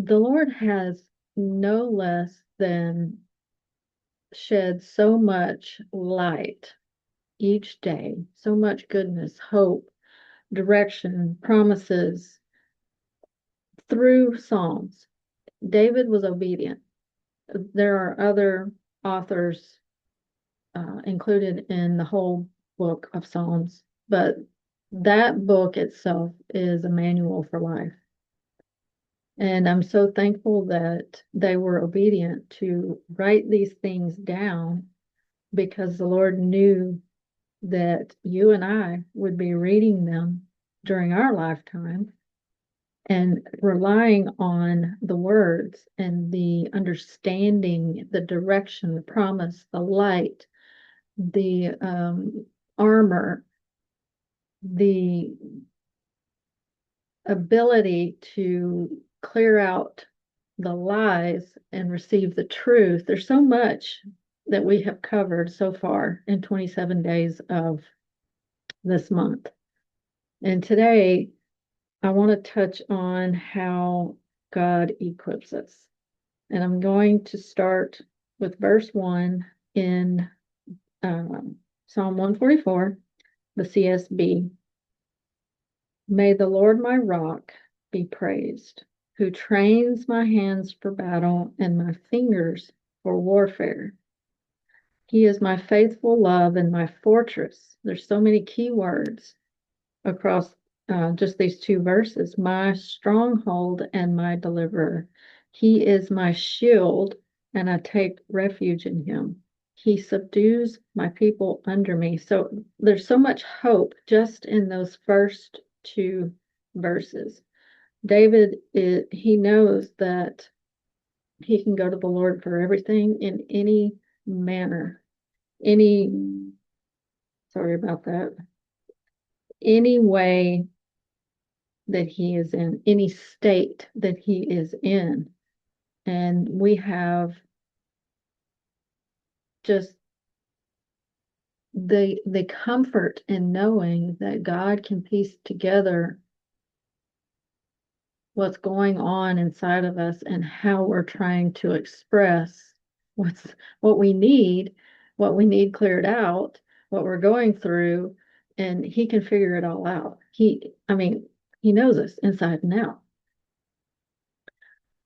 the Lord has no less than shed so much light each day, so much goodness, hope, direction, promises through Psalms. David was obedient. There are other authors included in the whole book of Psalms, but that book itself is a manual for life. And I'm so thankful that they were obedient to write these things down because the Lord knew that you and I would be reading them during our lifetime and relying on the words and the understanding, the direction, the promise, the light, the armor, the ability to clear out the lies and receive the truth. There's so much that we have covered so far in 27 days of this month. And today, I want to touch on how God equips us. And I'm going to start with verse 1 in Psalm 144, the CSB. May the Lord my rock be praised, who trains my hands for battle and my fingers for warfare. He is my faithful love and my fortress. There's so many key words across just these two verses. My stronghold and my deliverer. He is my shield, and I take refuge in him. He subdues my people under me. So there's so much hope just in those first two verses. David, he knows that he can go to the Lord for everything in any manner, sorry about that, any way that he is in, any state that he is in. And we have just the comfort in knowing that God can piece together what's going on inside of us and how we're trying to express what we need, cleared out, what we're going through, and he can figure it all out. He knows us inside and out.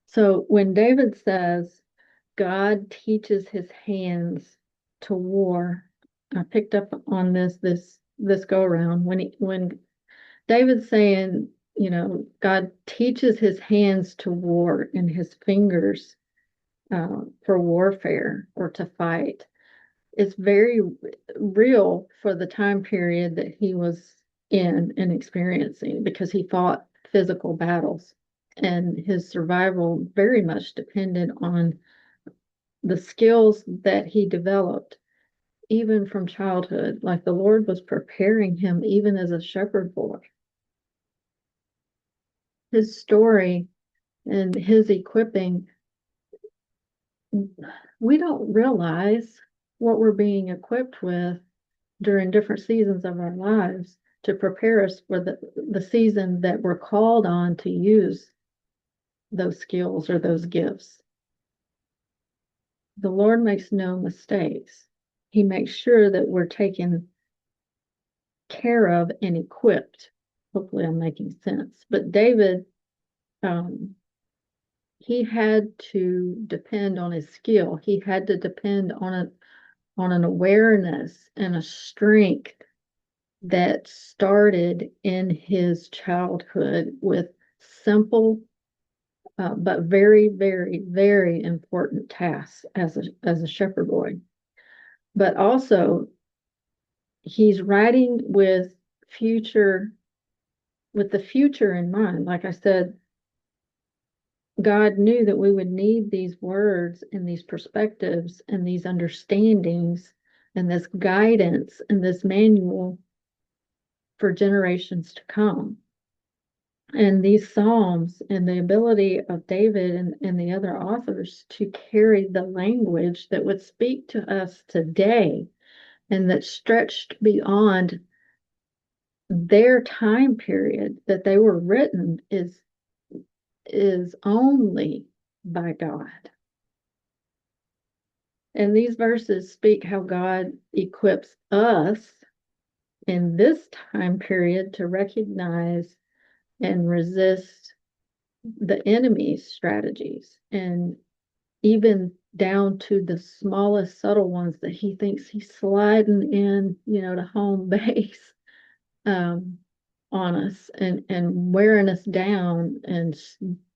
So when David says God teaches his hands to war, I picked up on this go around when David's saying, God teaches his hands to war and his fingers for warfare or to fight. It's very real for the time period that he was in and experiencing, because he fought physical battles and his survival very much depended on the skills that he developed even from childhood. Like the Lord was preparing him even as a shepherd boy. His story and his equipping, we don't realize what we're being equipped with during different seasons of our lives to prepare us for the season that we're called on to use those skills or those gifts. The Lord makes no mistakes. He makes sure that we're taken care of and equipped. Hopefully I'm making sense. But David, he had to depend on his skill. He had to depend on an awareness and a strength that started in his childhood with simple but very, very, very important tasks as a shepherd boy. But also, he's writing with the future in mind. Like I said, God knew that we would need these words and these perspectives and these understandings and this guidance and this manual for generations to come. And these Psalms and the ability of David and the other authors to carry the language that would speak to us today and that stretched beyond their time period that they were written is is only by God. And these verses speak how God equips us in this time period to recognize and resist the enemy's strategies, and even down to the smallest subtle ones that he thinks he's sliding in, to home base on us, and wearing us down and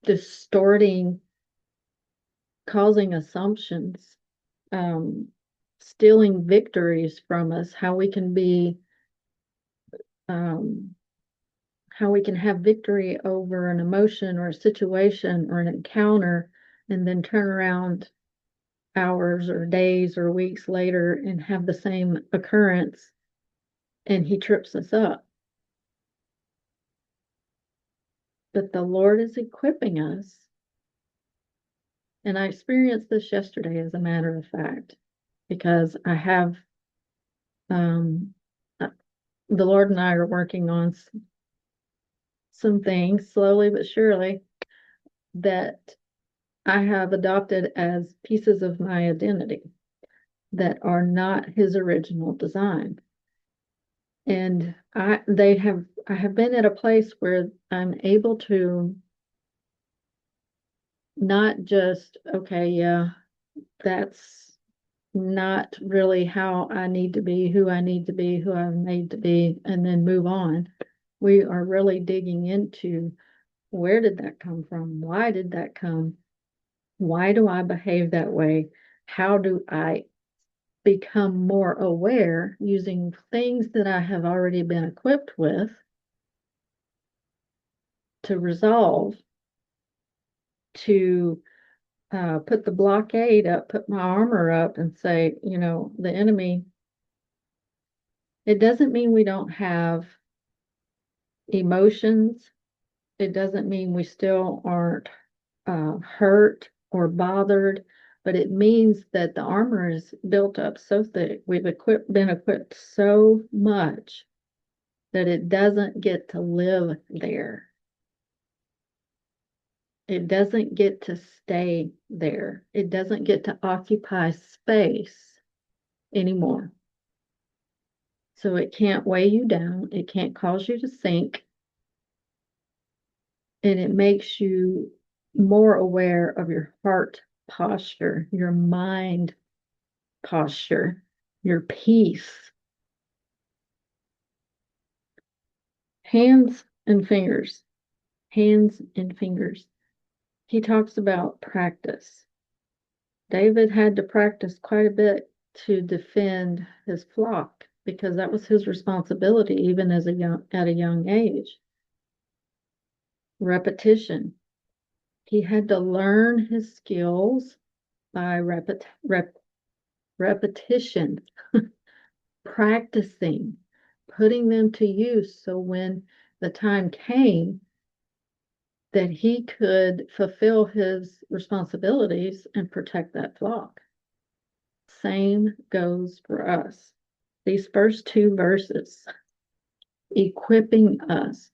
distorting, causing assumptions, stealing victories from us, how we can be how we can have victory over an emotion or a situation or an encounter, and then turn around hours or days or weeks later and have the same occurrence, and he trips us up. But the Lord is equipping us. And I experienced this yesterday, as a matter of fact, because I have, the Lord and I are working on some things slowly but surely that I have adopted as pieces of my identity that are not his original design. And I have been at a place where I'm able to not just, okay, yeah, that's not really how I need to be, who I need to be, who I'm made to be, and then move on. We are really digging into, where did that come from? Why did that come? Why do I behave that way? How do I become more aware using things that I have already been equipped with to resolve, to put the blockade up, put my armor up, and say, the enemy, it doesn't mean we don't have emotions. It doesn't mean we still aren't hurt or bothered, but it means that the armor is built up so thick. We've been equipped so much that it doesn't get to live there. It doesn't get to stay there. It doesn't get to occupy space anymore. So it can't weigh you down. It can't cause you to sink. And it makes you more aware of your heart posture, your mind posture, your peace. Hands and fingers. Hands and fingers. He talks about practice. David had to practice quite a bit to defend his flock, because that was his responsibility even at a young age. Repetition. He had to learn his skills by repetition, practicing, putting them to use, so when the time came that he could fulfill his responsibilities and protect that flock. Same goes for us. These first two verses, equipping us.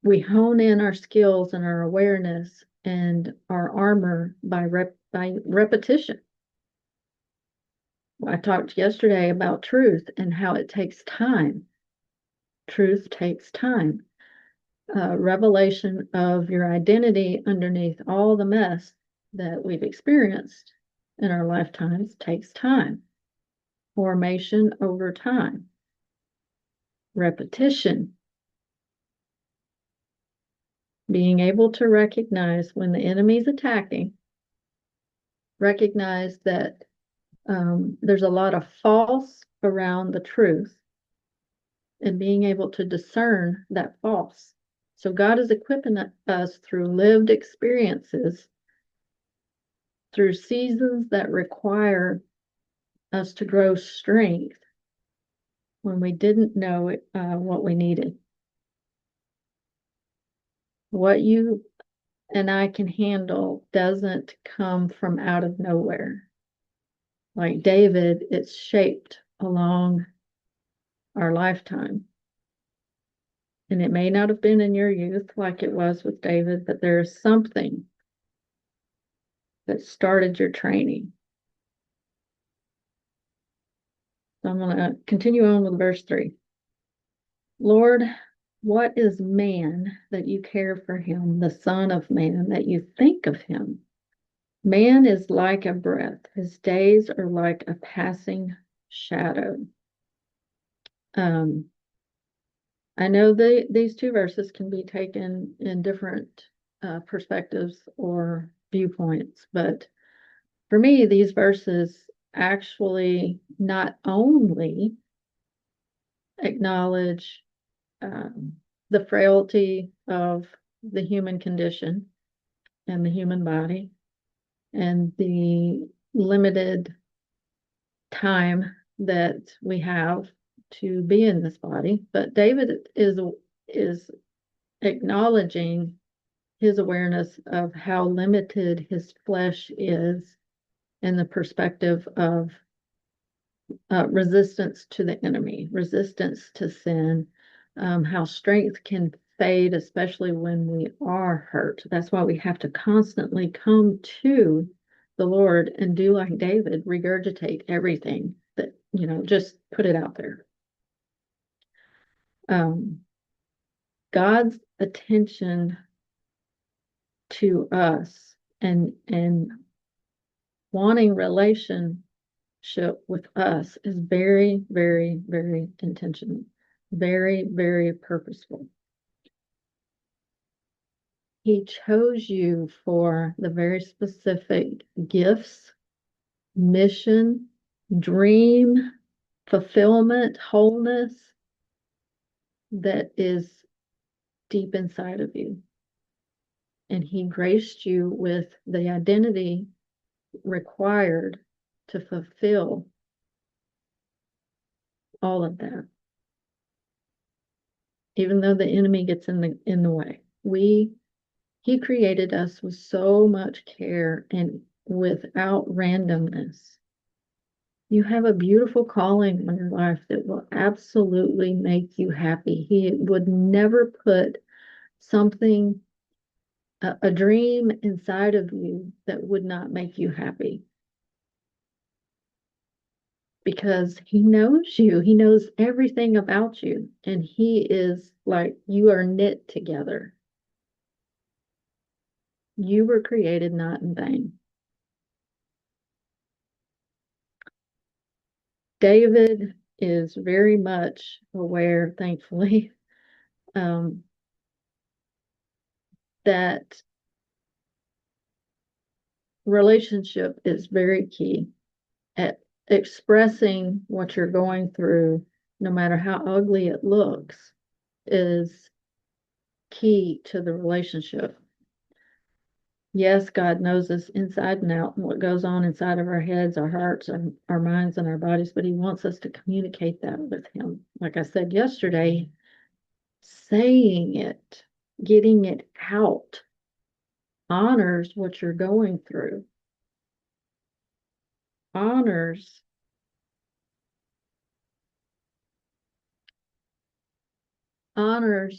We hone in our skills and our awareness and our armor by repetition. I talked yesterday about truth and how it takes time. Truth takes time. Revelation of your identity underneath all the mess that we've experienced in our lifetimes takes time. Formation over time. Repetition. Being able to recognize when the enemy's attacking, recognize that there's a lot of false around the truth, and being able to discern that false. So God is equipping us through lived experiences, through seasons that require us to grow strength when we didn't know what we needed. What you and I can handle doesn't come from out of nowhere. Like David, it's shaped along our lifetime. And it may not have been in your youth like it was with David, but there is something that started your training. So I'm going to continue on with verse 3. Lord, what is man that you care for him, the son of man that you think of him? Man is like a breath. His days are like a passing shadow. I know these two verses can be taken in different perspectives or viewpoints, but for me, these verses actually not only acknowledge the frailty of the human condition and the human body and the limited time that we have to be in this body, but David is acknowledging his awareness of how limited his flesh is in the perspective of resistance to the enemy, resistance to sin, how strength can fade, especially when we are hurt. That's why we have to constantly come to the Lord and do like David, regurgitate everything that, just put it out there. God's attention to us and wanting relationship with us is very, very, very intentional, very, very purposeful. He chose you for the very specific gifts, mission, dream, fulfillment, wholeness that is deep inside of you. And he graced you with the identity required to fulfill all of that. Even though the enemy gets in the way, he created us with so much care and without randomness. You have a beautiful calling on your life that will absolutely make you happy. He would never put something, a dream inside of you that would not make you happy. Because he knows you, he knows everything about you, and he is like, you are knit together. You were created not in vain. David is very much aware, thankfully, that relationship is very key at expressing what you're going through, no matter how ugly it looks, is key to the relationship. Yes, God knows us inside and out and what goes on inside of our heads, our hearts, our minds, and our bodies, but he wants us to communicate that with him. Like I said yesterday, saying it, getting it out, honors what you're going through, honors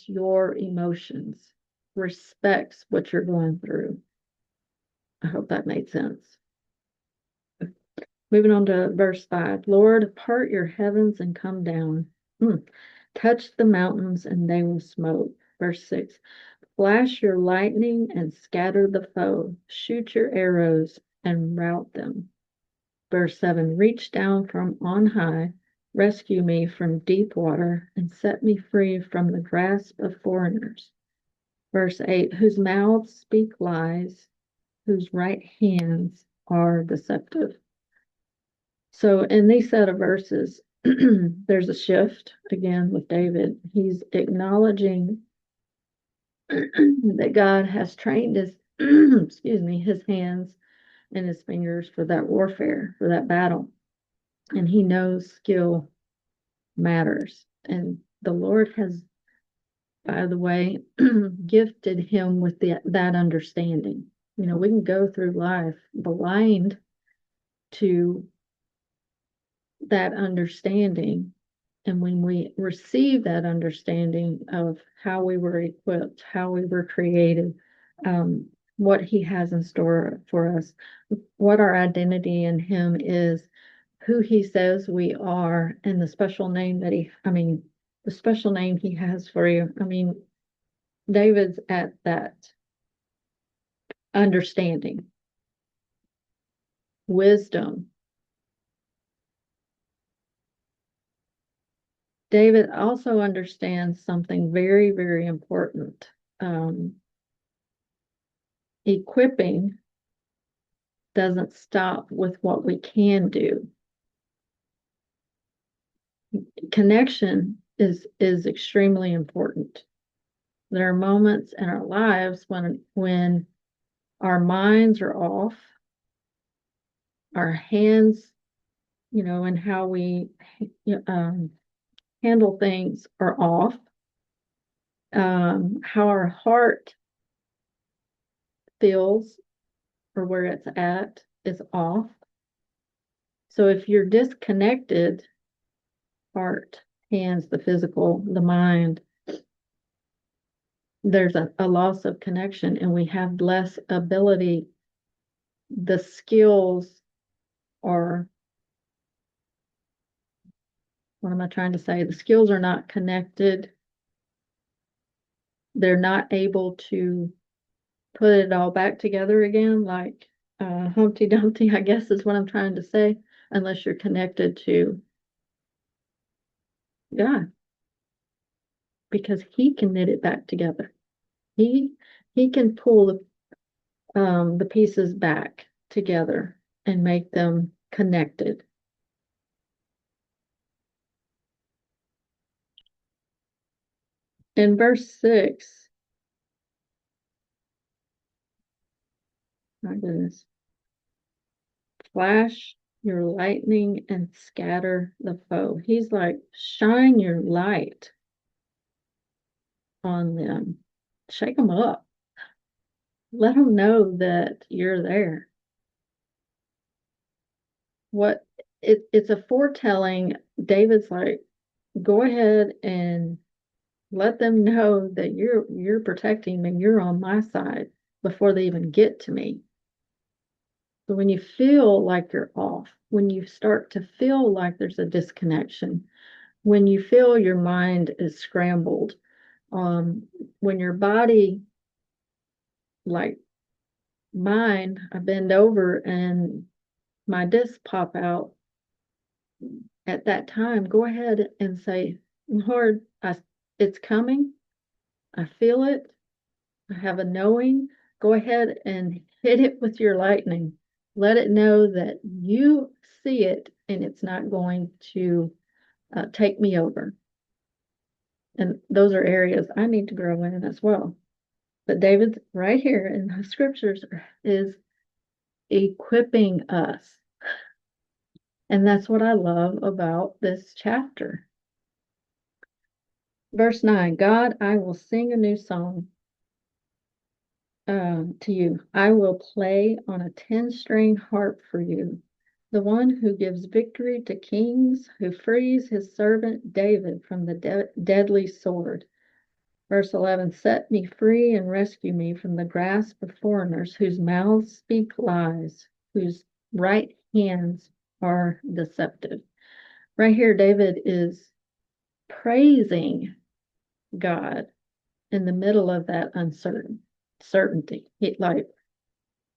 your emotions, respects what you're going through. I hope that made sense. Moving on to verse 5. Lord, part your heavens and come down. Touch the mountains and they will smoke. Verse 6. Flash your lightning and scatter the foe. Shoot your arrows and rout them. Verse 7. Reach down from on high. Rescue me from deep water and set me free from the grasp of foreigners. Verse 8. Whose mouths speak lies, whose right hands are deceptive. So in these set of verses, there's a shift again with David. He's acknowledging that God has trained his, his hands and his fingers for that warfare, for that battle. And he knows skill matters. And the Lord has, by the way, gifted him with that understanding. We can go through life blind to that understanding And when we receive that understanding of how we were equipped, how we were created, what he has in store for us, what our identity in him is, who he says we are, and the special name that the special name he has for you. I mean, David's at that understanding, wisdom. David also understands something very, very important. Equipping doesn't stop with what we can do. Connection is extremely important. There are moments in our lives when our minds are off, our hands, and how we handle things are off, how our heart feels or where it's at is off. So if you're disconnected, heart, hands, the physical, the mind, there's a loss of connection, and we have less ability. The skills are, what am I trying to say? The skills are not connected. They're not able to put it all back together again, like Humpty Dumpty, I guess is what I'm trying to say, unless you're connected to God, because he can knit it back together. He can pull the pieces back together and make them connected. In verse 6, my goodness, flash your lightning and scatter the foe. He's like, shine your light on them, shake them up, let them know that you're there. It's a foretelling. David's like, go ahead and let them know that you're protecting me, you're on my side before they even get to me. So when you feel like you're off, when you start to feel like there's a disconnection, when you feel your mind is scrambled, when your body, like mine, I bend over and my discs pop out, at that time, go ahead and say, Lord, it's coming. I feel it. I have a knowing. Go ahead and hit it with your lightning. Let it know that you see it and it's not going to take me over. And those are areas I need to grow in as well. But David, right here in the scriptures, is equipping us. And that's what I love about this chapter. Verse 9, God, I will sing a new song to you. I will play on a 10-string harp for you. The one who gives victory to kings, who frees his servant David from the deadly sword. Verse 11, set me free and rescue me from the grasp of foreigners whose mouths speak lies, whose right hands are deceptive. Right here, David is praising God in the middle of that certainty. He like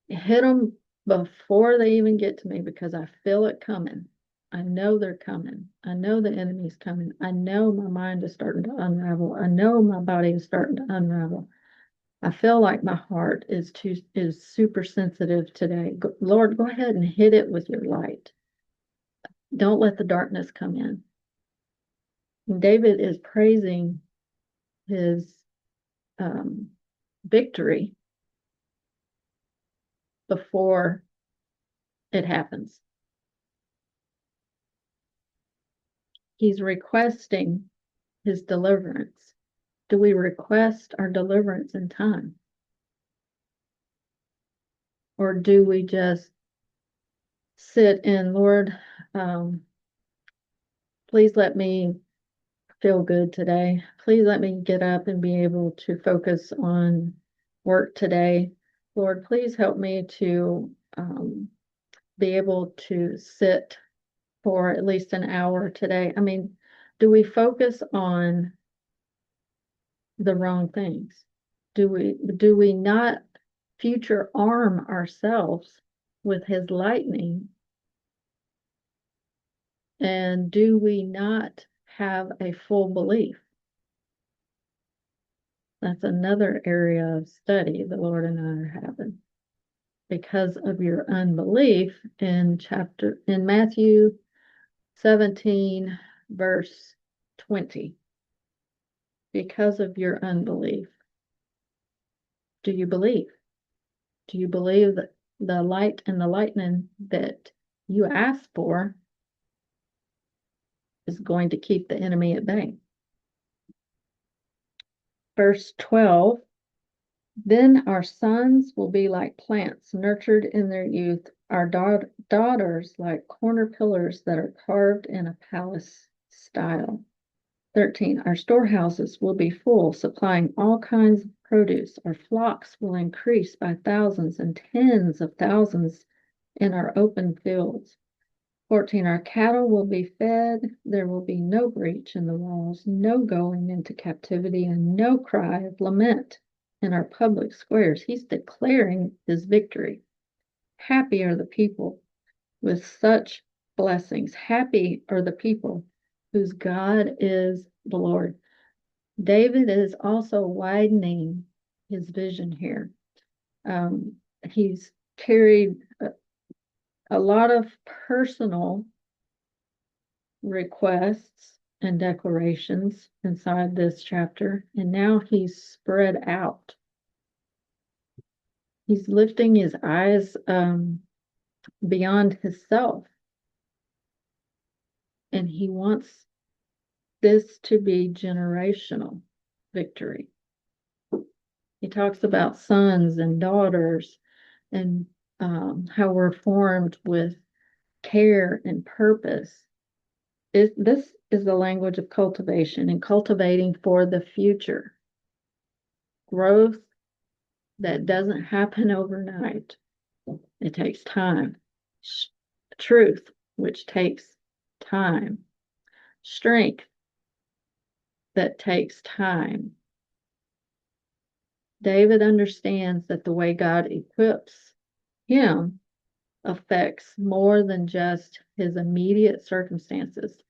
hit them before they even get to me because I feel it coming. I know they're coming. I know the enemy's coming. I know my mind is starting to unravel. I know my body is starting to unravel. I feel like my heart is super sensitive today. Lord, go ahead and hit it with your light. Don't let the darkness come in. And David is praising his victory before it happens. He's requesting his deliverance. Do we request our deliverance in time? Or do we just sit in, Lord, please let me feel good today. Please let me get up and be able to focus on work today. Lord, please help me to be able to sit for at least an hour today. I mean, do we focus on the wrong things? Do we not future arm ourselves with his lightning? And do we not have a full belief? That's another area of study the Lord and I are having. Because of your unbelief in Matthew 17, verse 20. Because of your unbelief. Do you believe? Do you believe that the light and the lightning that you ask for is going to keep the enemy at bay? Verse 12, then our sons will be like plants nurtured in their youth, our daughters like corner pillars that are carved in a palace style. 13, our storehouses will be full, supplying all kinds of produce. Our flocks will increase by thousands and tens of thousands in our open fields. 14, our cattle will be fed. There will be no breach in the walls, no going into captivity, and no cry of lament in our public squares. He's declaring his victory. Happy are the people with such blessings. Happy are the people whose God is the Lord. David is also widening his vision here. He's carried a lot of personal requests and declarations inside this chapter, and now he's spread out. He's lifting his eyes beyond himself, and he wants this to be generational victory. He talks about sons and daughters and how we're formed with care and purpose. This is the language of cultivation and cultivating for the future. Growth that doesn't happen overnight. It takes time. Truth, which takes time. Strength that takes time. David understands that the way God equips him affects more than just his immediate circumstances.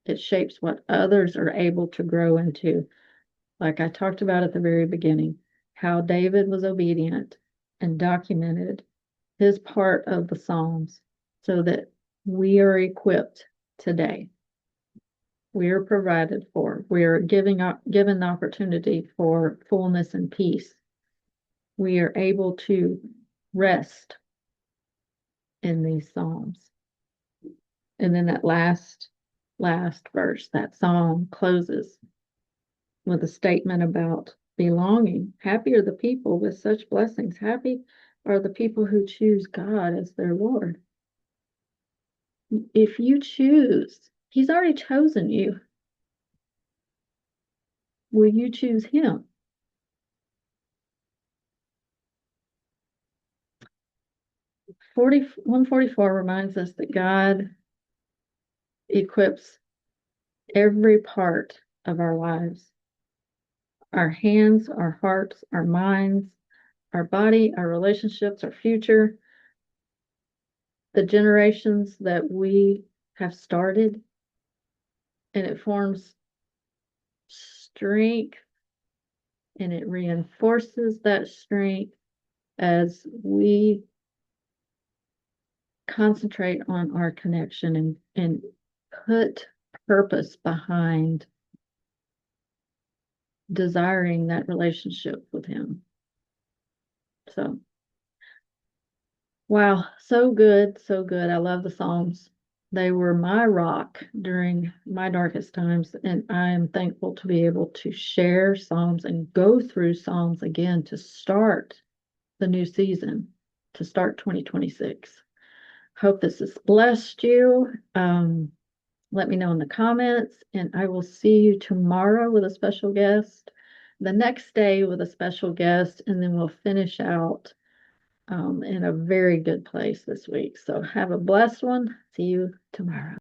It shapes what others are able to grow into. Like I talked about at the very beginning, how David was obedient and documented his part of the Psalms so that we are equipped today. We are provided for. We are given the opportunity for fullness and peace. We are able to rest in these Psalms. And then that last verse, that psalm closes with a statement about belonging. Happy are the people with such blessings. Happy are the people who choose God as their Lord. If you choose, he's already chosen you. Will you choose him? Psalm 144 reminds us that God equips every part of our lives. Our hands, our hearts, our minds, our body, our relationships, our future, the generations that we have started, and it forms strength and it reinforces that strength as we concentrate on our connection and put purpose behind desiring that relationship with him. So, wow, so good, so good. I love the Psalms. They were my rock during my darkest times, and I am thankful to be able to share Psalms and go through Psalms again to start the new season, to start 2026. Hope this has blessed you. let me know in the comments, and I will see you tomorrow with a special guest, the next day with a special guest, and then we'll finish out in a very good place this week. So have a blessed one. See you tomorrow.